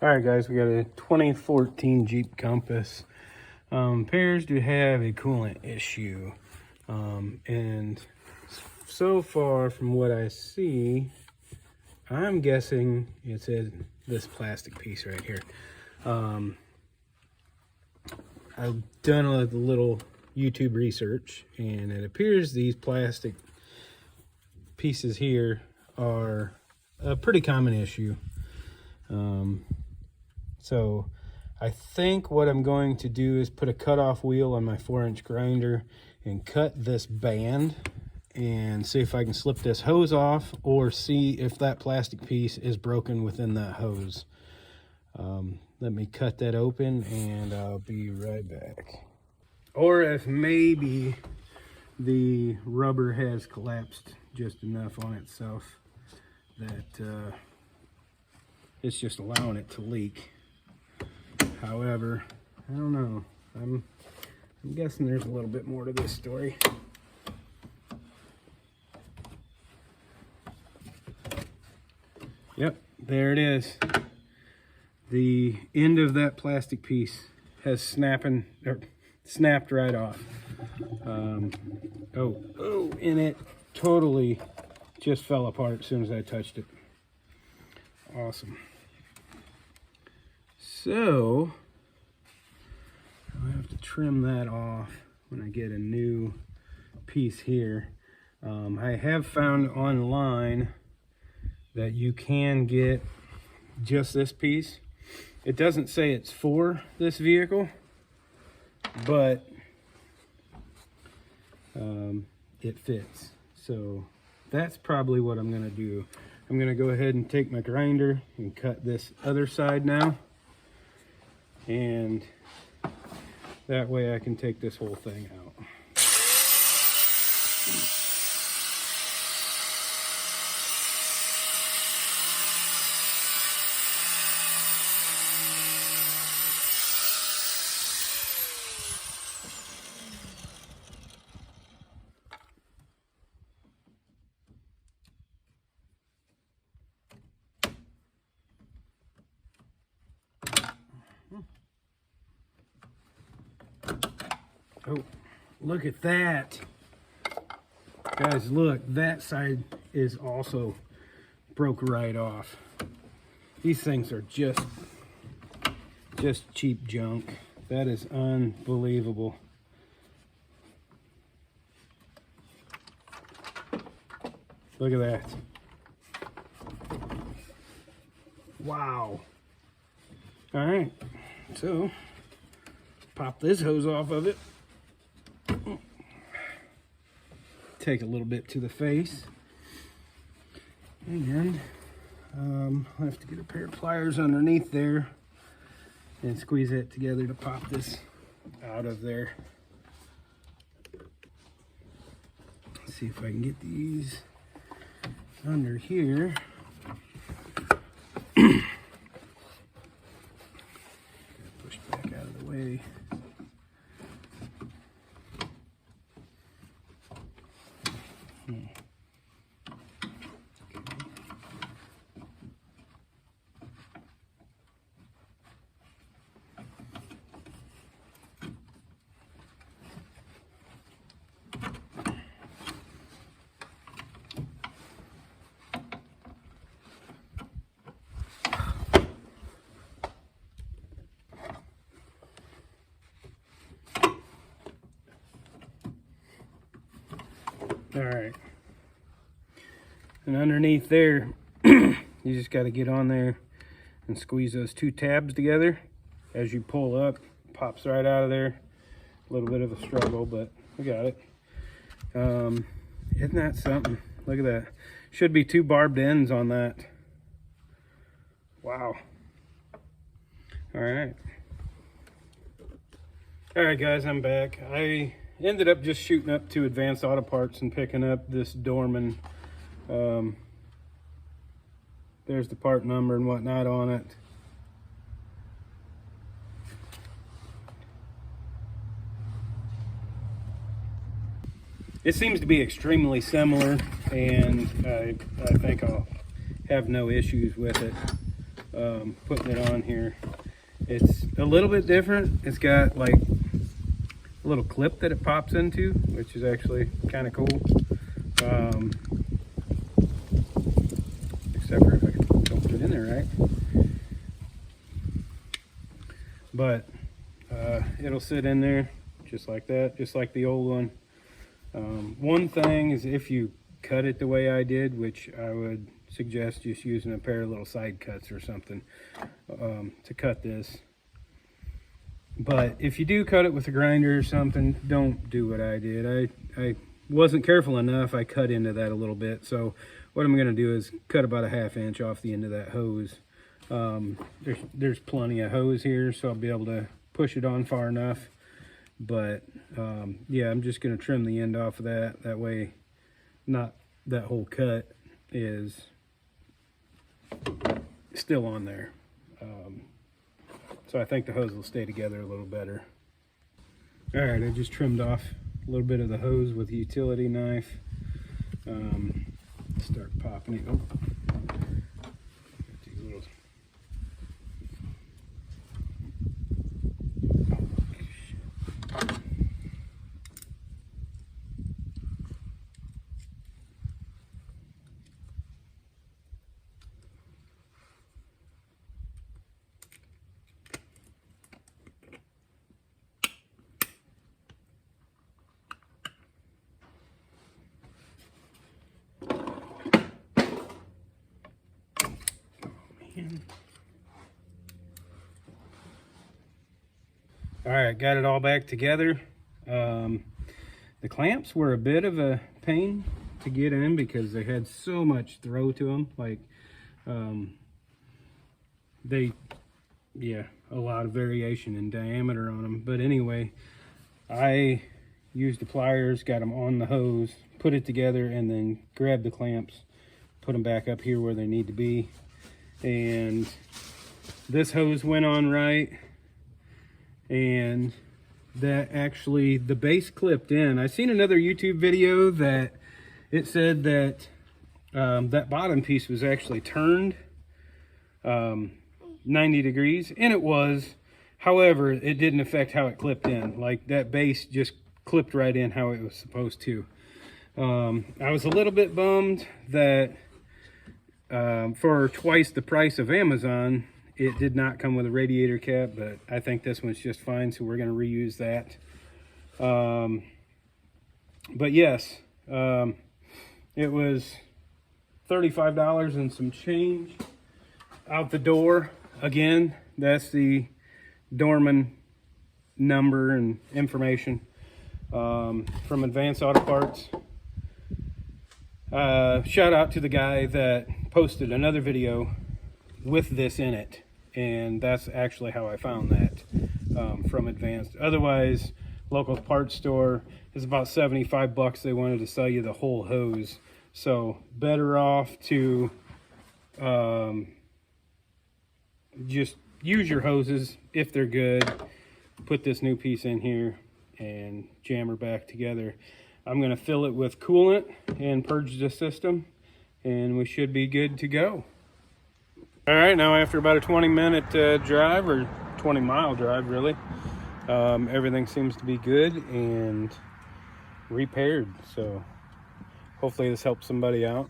All right, guys, we got a 2014 Jeep Compass. Appears to have a coolant issue. And so far from what I see, I'm guessing it's in this plastic piece right here. I've done a little YouTube research, and it appears these plastic pieces here are a pretty common issue. So I think what I'm going to do is put a cutoff wheel on my 4-inch grinder and cut this band and see if I can slip this hose off, or see if that plastic piece is broken within that hose. Let me cut that open and I'll be right back. Or if maybe the rubber has collapsed just enough on itself that it's just allowing it to leak. However, I don't know. I'm guessing there's a little bit more to this story. Yep, there it is. The end of that plastic piece has snapped right off. And it totally just fell apart as soon as I touched it. Awesome. So I'll have to trim that off when I get a new piece here. I have found online that you can get just this piece. It doesn't say it's for this vehicle, but it fits. So that's probably what I'm gonna do. I'm gonna go ahead and take my grinder and cut this other side now. And that way I can take this whole thing out. Oh, look at that. Guys, look, that side is also broke right off. These things are just cheap junk. That is unbelievable. Look at that. Wow. All right, so pop this hose off of it. Take a little bit to the face, and I'll have to get a pair of pliers underneath there and squeeze it together to pop this out of there. Let's see if I can get these under here. Push back out of the way. All right, and underneath there, you just got to get on there and squeeze those two tabs together. As you pull up, it pops right out of there. A little bit of a struggle, but we got it. Isn't that something? Look at that. Should be 2 barbed ends on that. Wow. All right, guys, I'm back. I ended up just shooting up to Advanced Auto Parts and picking up this Dorman. There's the part number and whatnot on it. It seems to be extremely similar, and I think I'll have no issues with it. putting it on here. It's a little bit different. It's got like a little clip that it pops into, which is actually kind of cool. Except for if I don't put it in there right. But it'll sit in there just like that, just like the old one. One thing is, if you cut it the way I did, which I would suggest just using a pair of little side cuts or something to cut this. But if you do cut it with a grinder or something, don't do what I did. I wasn't careful enough. I cut into that a little bit. So what I'm going to do is cut about a 1/2 inch off the end of that hose. There's plenty of hose here, so I'll be able to push it on far enough. But yeah, I'm just going to trim the end off of that. That way, not that whole cut is still on there. So I think the hose will stay together a little better. All right, I just trimmed off a little bit of the hose with a utility knife. Start popping it. Oh. Got these little... All right, got it all back together. The clamps were a bit of a pain to get in because they had so much throw to them. Like, a lot of variation in diameter on them. But anyway, I used the pliers, got them on the hose, put it together, and then grabbed the clamps, put them back up here where they need to be. And this hose went on right. And that actually, the base clipped in. I seen another YouTube video that it said that that bottom piece was actually turned 90 degrees, and it was. However, it didn't affect how it clipped in. Like, that base just clipped right in how it was supposed to. I was a little bit bummed that for twice the price of Amazon, it did not come with a radiator cap, but I think this one's just fine, so we're going to reuse that. But yes, it was $35 and some change out the door. Again, that's the Dorman number and information from Advanced Auto Parts. Shout out to the guy that posted another video with this in it, and that's actually how I found that from Advanced. Otherwise, local parts store is about 75 bucks. They wanted to sell you the whole hose, so better off to just use your hoses if they're good. Put this new piece in here and jam her back together. I'm going to fill it with coolant and purge the system, and we should be good to go. All right, now after about a 20-minute drive, or 20-mile drive really, everything seems to be good and repaired. So hopefully this helps somebody out.